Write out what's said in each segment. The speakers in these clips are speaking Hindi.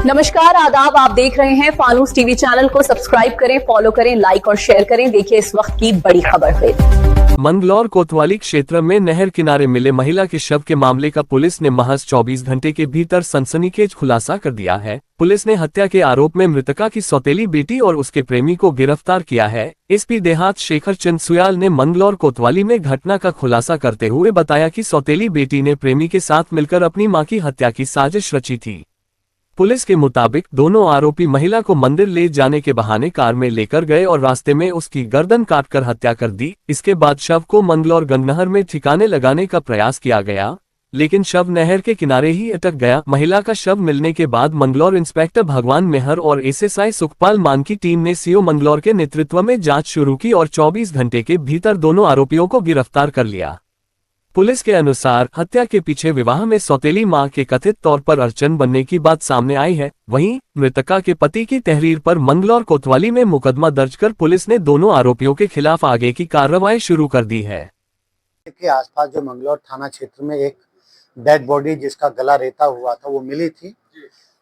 नमस्कार, आदाब। आप देख रहे हैं फानूस टीवी चैनल को सब्सक्राइब करें, फॉलो करें, लाइक और शेयर करें। देखिए इस वक्त की बड़ी खबर है। मंगलौर कोतवाली क्षेत्र में नहर किनारे मिले महिला के शव के मामले का पुलिस ने महज 24 घंटे के भीतर सनसनीखेज खुलासा कर दिया है। पुलिस ने हत्या के आरोप में मृतका की सौतेली बेटी और उसके प्रेमी को गिरफ्तार किया है। एसपी देहात शेखर चंद सुयाल ने मंगलौर कोतवाली में घटना का खुलासा करते हुए बताया कि सौतेली बेटी ने प्रेमी के साथ मिलकर अपनी मां की हत्या की साजिश रची थी। पुलिस के मुताबिक दोनों आरोपी महिला को मंदिर ले जाने के बहाने कार में लेकर गए और रास्ते में उसकी गर्दन काटकर हत्या कर दी। इसके बाद शव को मंगलौर गंगनहर में ठिकाने लगाने का प्रयास किया गया, लेकिन शव नहर के किनारे ही अटक गया। महिला का शव मिलने के बाद मंगलौर इंस्पेक्टर भगवान मेहर और एसएसआई सुखपाल मान की टीम ने सीओ मंगलौर के नेतृत्व में जांच शुरू की और 24 घंटे के भीतर दोनों आरोपियों को गिरफ्तार कर लिया। पुलिस के अनुसार हत्या के पीछे विवाह में सौतेली मां के कथित तौर पर अड़चन बनने की बात सामने आई है। वहीं मृतका के पति की तहरीर पर मंगलौर कोतवाली में मुकदमा दर्ज कर पुलिस ने दोनों आरोपियों के खिलाफ आगे की कार्रवाई शुरू कर दी है। के आसपास जो मंगलौर थाना क्षेत्र में एक डेड बॉडी जिसका गला रेता हुआ था वो मिली थी।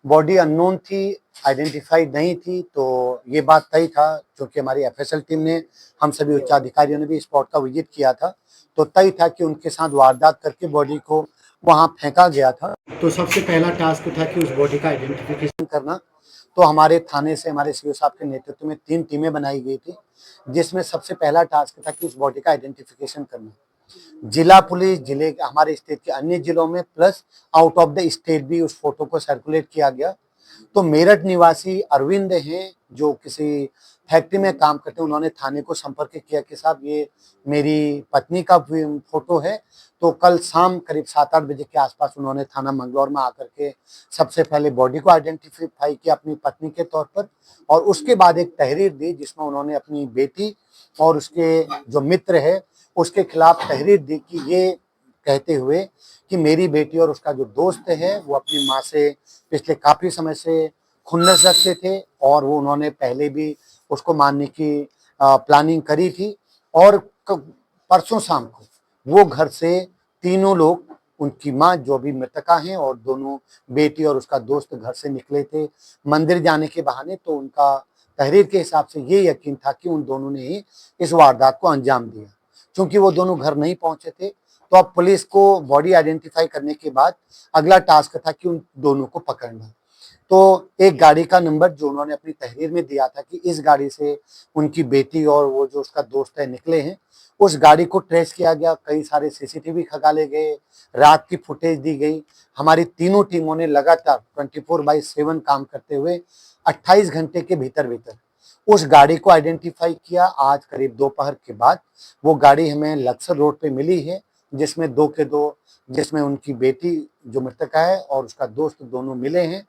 बॉडी अननोन थी, आइडेंटिफाइड नहीं थी, तो ये बात तय था क्योंकि हमारी एफएसएल टीम ने, हम सभी उच्चाधिकारियों ने भी स्पॉट का विजिट किया था, तो तय था कि उनके साथ वारदात करके बॉडी को वहां फेंका गया था। तो सबसे पहला टास्क था कि उस बॉडी का आइडेंटिफिकेशन करना। तो हमारे थाने से हमारे सीओ साहब के नेतृत्व में 3 टीमें बनाई गई थी, जिसमें सबसे पहला टास्क था कि उस बॉडी का आइडेंटिफिकेशन करना। जिला पुलिस, जिले हमारे स्टेट के अन्य जिलों में plus out of the state भी उस फोटो को सर्कुलेट किया गया। तो मेरठ निवासी अरविंद हैं जो किसी फैक्ट्री में काम करते हैं, उन्होंने थाने को संपर्क किया कि साहब ये मेरी पत्नी का फोटो है। तो कल शाम करीब 7-8 बजे के आसपास उन्होंने थाना मंगलौर में आकर के सबसे पहले बॉडी को आइडेंटिफाई किया अपनी पत्नी के तौर पर, और उसके बाद एक तहरीर दी जिसमें उन्होंने अपनी बेटी और उसके जो मित्र है उसके खिलाफ तहरीर दी कि ये कहते हुए कि मेरी बेटी और उसका जो दोस्त है वो अपनी माँ से पिछले काफी समय से खुन्नस रखते थे और वो उन्होंने पहले भी उसको मारने की प्लानिंग करी थी। और परसों शाम को वो घर से तीनों लोग, उनकी माँ जो भी मृतका हैं और दोनों बेटी और उसका दोस्त घर से निकले थे मंदिर जाने के बहाने। तो उनका तहरीर के हिसाब से ये यकीन था कि उन दोनों ने ही इस वारदात को अंजाम दिया। क्योंकि वो दोनों घर नहीं पहुंचे थे, तो अब पुलिस को बॉडी आइडेंटिफाई करने के बाद अगला टास्क था कि उन दोनों को पकड़ना। तो एक गाड़ी का नंबर जो उन्होंने अपनी तहरीर में दिया था कि इस गाड़ी से उनकी बेटी और वो जो उसका दोस्त है निकले हैं, उस गाड़ी को ट्रेस किया गया। कई सारे सीसीटीवी खंगाले गए, रात की फुटेज दी गई। हमारी तीनों टीमों ने लगातार 24/7 काम करते हुए 28 घंटे के भीतर उस गाड़ी को आइडेंटिफाई किया। आज करीब दोपहर के बाद वो गाड़ी हमें लक्सर रोड पे मिली है, जिसमें 2 के 2, जिसमें उनकी बेटी जो मृतका है और उसका दोस्त दोनों मिले हैं।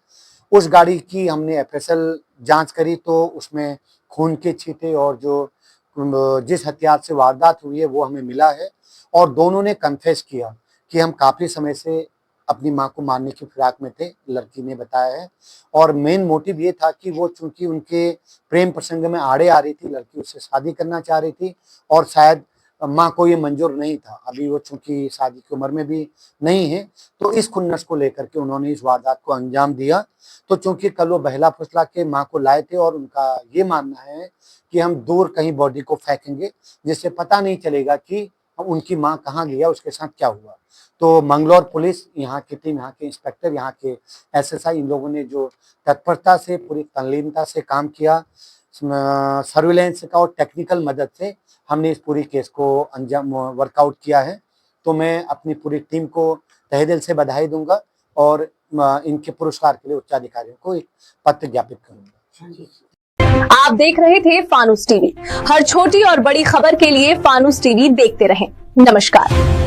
उस गाड़ी की हमने एफएसएल जांच करी तो उसमें खून के छींटे और जो जिस हथियार से वारदात हुई है वो हमें मिला है। और दोनों ने कन्फेस किया कि हम काफी समय से अपनी मां को मारने की फिराक में थे, लड़की ने बताया है। और मेन मोटिव ये था कि वो चूंकि उनके प्रेम प्रसंग में आड़े आ रही थी, लड़की उससे शादी करना चाह रही थी और शायद मां को ये मंजूर नहीं था। अभी वो चूंकि शादी की उम्र में भी नहीं है, तो इस खुन्नस को लेकर के उन्होंने इस वारदात को अंजाम दिया। तो चूंकि कल वो बहला फुसला के मां को लाए थे और उनका ये मानना है कि हम दूर कहीं बॉडी को फेंकेंगे जिससे पता नहीं चलेगा कि उनकी मां कहाँ गया, उसके साथ क्या हुआ। तो मंगलौर पुलिस, यहाँ की टीम, यहाँ के इंस्पेक्टर, यहाँ के एसएसआई, इन लोगों ने जो तत्परता से, पूरी तल्लीनता से काम किया, सर्विलेंस का और टेक्निकल मदद से हमने इस पूरी केस को अंजाम वर्कआउट किया है। तो मैं अपनी पूरी टीम को तहे दिल से बधाई दूंगा और इनके पुरस्कार के लिए उच्चाधिकारियों को एक पत्र ज्ञापित करूंगा। आप देख रहे थे फानूस टीवी। हर छोटी और बड़ी खबर के लिए फानूस टीवी देखते रहें। नमस्कार।